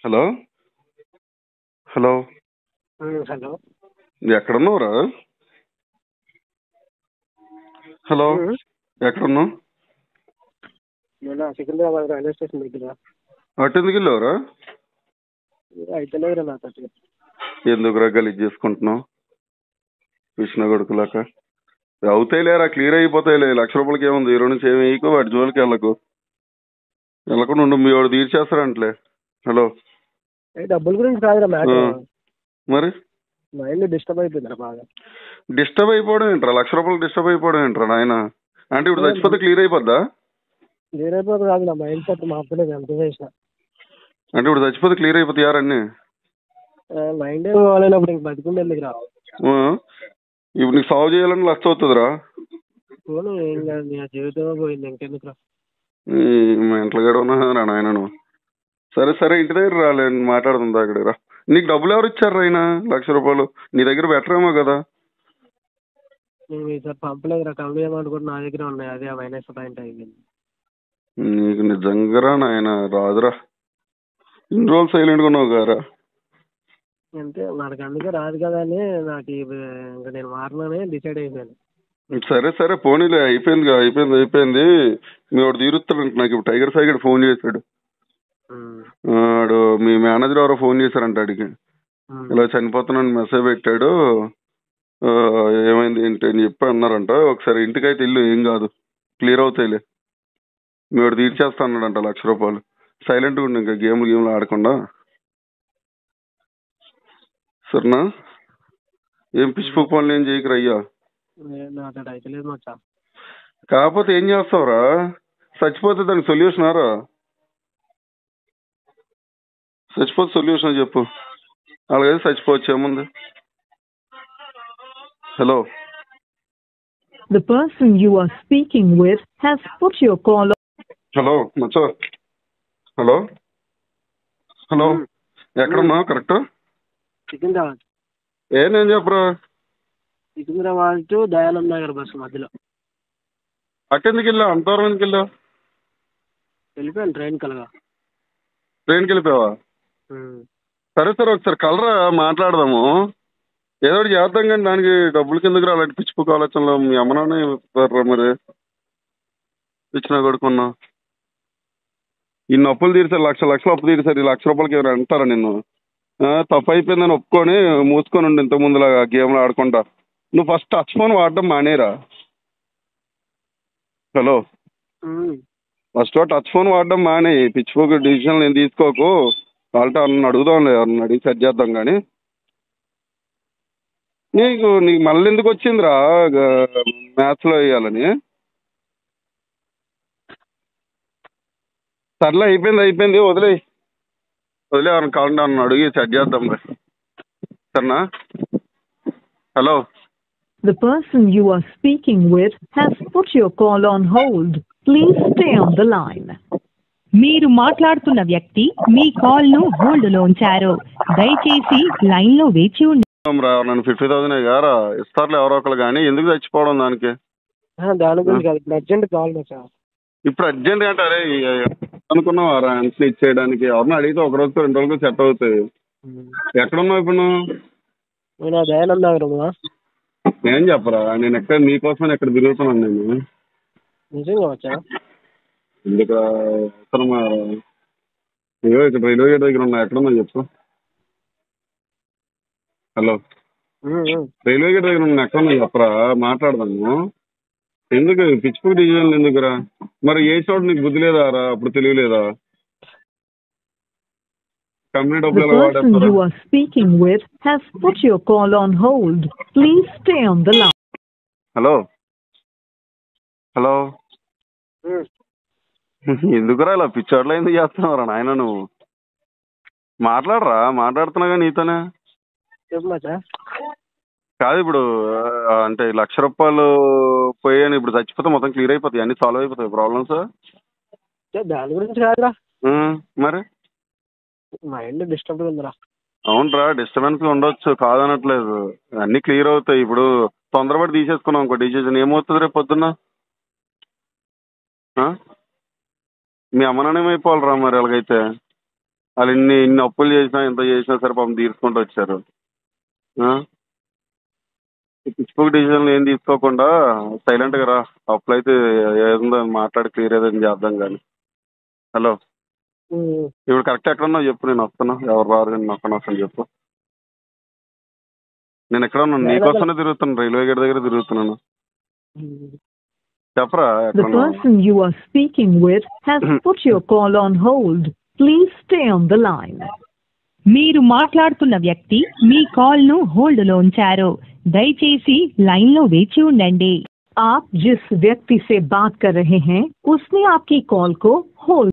Hello hello hello. ఎక్కడున్నావురా? Hello ఎక్కడున్నావు? నేను సికింద్రాబాద్ రైల్వే స్టేషన్ దగ్గర. అటు ఎందుకు వెళ్ళావురా? అయితలేదురా నాతో. ఎందుకురా గలీజ్ చేసుకుంటున్నావు కృష్ణ కొడుకులాక? అవుతాయిలేరా, క్లియర్ అయిపోతాయిలే. ₹1,00,000 ఏముంది? 2 నుంచి ఏమి వేయకు, వాటి జోలికి వెళ్ళకుండా ఉండు. మీ వాడు తీర్చేస్తారంటలే. హలో డబ్బుల గురించి కాదురా మ్యాటర్. మరి మైండ్ డిస్టర్బ్ అయిపోయిందిరా బాగా. డిస్టర్బ్ అయిపోవడం ఏంట్రా? ₹1,00,000 డిస్టర్బ్ అయిపోవడం ఏంట్రా నాయన? అంటే ఇప్పుడు చచ్చిపోతే క్లియర్ అయిపోద్దా? క్లియర్ అయిపోతుంది కాదు, నా మైండ్ సెట్ మార్చలేదు ఎంత చేసిన. అంటే ఇప్పుడు చచ్చిపోతే క్లియర్ అయిపోతాయి అన్నీ? మైండ్ బాగాలేనప్పుడు ఇంక బతికుండే ఎందుకురా. ఇప్పుడు నీకు సాల్వ్ చేయాలని లక్ష అవుతుందిరా. పోను ఏం కాదు, నీ జీవితమే పోయింది ఇంకెందుకురా. మెంటల్ గడ ఉన్నా నాయన నువ్వు. సరే సరే, ఇంటి దగ్గర రాలే, మాట్లాడుతుందా అక్కడ రా. నీకు డబ్బులు ఎవరు ఇచ్చారు ఆయన? ₹1,00,000 నీ దగ్గర బెటర్ ఏమో కదా. నేను ఈసారి పంపలేదురా, కమిటీ అమౌంట్ కూడా నా దగ్గర ఉన్నాయి, అదే మైనస్ పాయింట్ అయింది. నీకు నిజంగా నాయన రాదురా. ఇన్ని రోజులు సైలెంట్గా ఉన్నావు గారా. అంటే మనకు అందుకే రాదు కదా అని నాకు ఇంకా నేను మారనని డిసైడ్ అయిపోయాను. సరే సరే పోనీలే, అయిపోయింది. మీ వాడు తీరుస్తాడంట. నాకు ఇప్పుడు టైగర్ సాయి ఫోన్ చేశాడు. వాడు మీ మేనేజర్ ఎవరో ఫోన్ చేశారంట అడిగి. ఇలా చనిపోతున్నాను మెసేజ్ పెట్టాడు, ఏమైంది ఏంటి అని చెప్పి అన్నారంట. ఒకసారి ఇంటికైతే ఇల్లు, ఏం కాదు, క్లియర్ అవుతాయిలే. మీ వాడు తీర్చేస్తా అన్నాడంట ₹1,00,000. సైలెంట్గా ఉండు, ఇంకా గేమ్లు ఆడకుండా. సరేనా? ఏం పిచ్చి పనులు ఏం చేయకురా అయ్యా. కాకపోతే ఏం చేస్తావురా? చచ్చిపోతే దానికి సొల్యూషన్ ఆరా? చచ్చిపోతే సొల్యూషన్ చెప్పు. అలాగైతే చచ్చిపోవచ్చు, ఏముంది. Hello The person you are speaking with has put your call on. Hello Maccha. Hello hello ఎక్కడున్నా? కరెక్ట్ సికింద్రాబాద్. నేను చెప్పరా? సికింద్రాబాద్ టు దయానంద్ నగర్ బస్సు మధ్యలో. అట్టెందుకు వెళ్ళావు? అంత దూరం ఎందుకు వెళ్ళావు? వెళ్ళిపోయాను ట్రైన్కి వెళ్ళిపోయావా? సరే సరే, ఒకసారి కలరా, మాట్లాడదాము. ఏదో ఒకటి చేద్దాం. కానీ దానికి డబ్బులు కిందకు రా. అలాంటి పిచ్చిపోకు ఆలోచనలో మీ అమ్మ నాన్న మరి ఇచ్చిన కొడుకున్నా. ఇన్ని అప్పులు తీర్చారు, లక్షలు అప్పు తీర్చారు. ఈ ₹1,00,000 ఎవరు అంటారా నిన్ను? తప్పు అయిపోయిందని ఒప్పుకొని మూసుకొని ఉండి ఇంత ముందులాగా గేమ్లు ఆడుకుంటా. నువ్వు ఫస్ట్ టచ్ ఫోన్ వాడడం మానేరా. హలో ఫస్ట్ టచ్ ఫోన్ వాడడం మానే. పిచ్చిపోకు డిసిషన్ నేను తీసుకోకు. వాళ్ళతో అన్న అడుగుదాంలే, ఎవరన్నా అడిగి సెట్ చేద్దాం. కానీ నీకు మళ్ళీ ఎందుకు వచ్చిందిరా మ్యాథ్స్లో వేయాలని? సర్లే, అయిపోయింది, వదిలే ఎవరిని కావాలంటే అన్న అడిగి సెట్ చేద్దాం. సరేనా? Hello The person you are speaking with has put your call on hold. Please stay on the line. మీరు మాట్లాడుతున్న వ్యక్తి మీ కాల్ ను హోల్డ్ లో ఉంచారు. దయచేసి లైన్ లో వేచి ఉండండి. నన్ను 50,000 గారా ఇస్తారులే ఎవరో ఒకరు. కానీ ఎందుకు చచ్చిపోవడం దానికి? దాని గురించి కాదు, ఇప్పుడు అర్జెంట్ కావాలి సార్. ఇప్పుడు అర్జెంట్ అంటే అరే అనుకున్నావారా అన్సీ ఇచ్చేయడానికి? ఎవరిని అడిగితే 1 రోజుకో 2 రోజుకో సెట్ అవుతాయి. ఎక్కడున్నావు ఇప్పుడు నువ్వు? నేను దయానంద్ నగర్. ఏం చెప్పరా, నేను ఎక్కడ నీకోసం ఎక్కడ తిరుగుతున్నాను నేను. నిజంగా వచ్చా? ఎందుకు అవసరమా? ఏవో ఇక్కడ రైల్వే గేట్ దగ్గర ఉన్నా. ఎక్కడున్నా చెప్పు. హలో రైల్వే గేట్ దగ్గర ఉన్నా. ఎక్కడున్నా చెప్పరా, మాట్లాడదాము. ఎందుకు పిచ్చిపోయి డిసిజన్లు ఎందుకురా? మరి ఏ చోట నీకు బుద్ధి లేదా? అప్పుడు తెలియలేదా? కంపెనీ The డబ్బులు ఎలా person వాడేస్తారా? you are speaking with has put your call on hold. Please stay on the line. Hello ఎందుకురా ఇలా పిచ్చోడ్లో ఎందుకు చేస్తున్నావురా నాయన? నువ్వు మాట్లాడుతున్నా కానీ నీతోనే. కాదు ఇప్పుడు అంటే ₹1,00,000 పోయాను. ఇప్పుడు చచ్చిపోతే మొత్తం క్లియర్ అయిపోతాయి, అన్ని సాల్వ్ అయిపోతాయి ప్రాబ్లమ్స్. దాని గురించి కాదురా, మరి మైండ్ డిస్టర్బ్ ఉందిరా. అవునరా, డిస్టర్బెన్స్ ఉండొచ్చు, కాదనట్లేదు. అన్ని క్లియర్ అవుతాయి. ఇప్పుడు తొందరపడి తీసేసుకున్నాం ఇంకో డిసిజన్, ఏమవుతుంది రేపు పొద్దున్న? మీ అమ్మ నాన్న ఏమైపోవాలరా మరి అలాగైతే? వాళ్ళు ఇన్ని అప్పులు చేసినా ఎంత చేసినా సరే పాపం తీర్చుకుంటూ వచ్చారు. పిచ్చిపోక డిసిజన్లు ఏం తీసుకోకుండా సైలెంట్గా రా, అప్పులు అయితే ఏదో మాట్లాడి క్లియర్ ఏదైనా చేద్దాం కానీ. హలో, ఇప్పుడు కరెక్ట్ ఎక్కడ ఉన్నావు చెప్పు, నేను వస్తాను. ఎవరు రారు కానీ ఒక్కడ వస్తాను చెప్పు. నేను ఎక్కడ ఉన్నాను? నీకోసమే తిరుగుతున్నాను, రైల్వే గేట్ దగ్గర తిరుగుతున్నాను. చెప్పరా The ఎక్కడ ఉన్నావు? person you are speaking with has put your call on hold. Please stay on the line. మీరు మాట్లాడుతున్న వ్యక్తి మీ కాల్ ను హోల్డ్ లో ఉంచారు. దయచేసి లైన్ లో వేచి ఉండండి. आप जिस व्यक्ति से बात कर रहे हैं उसने आपकी कॉल को होल्ड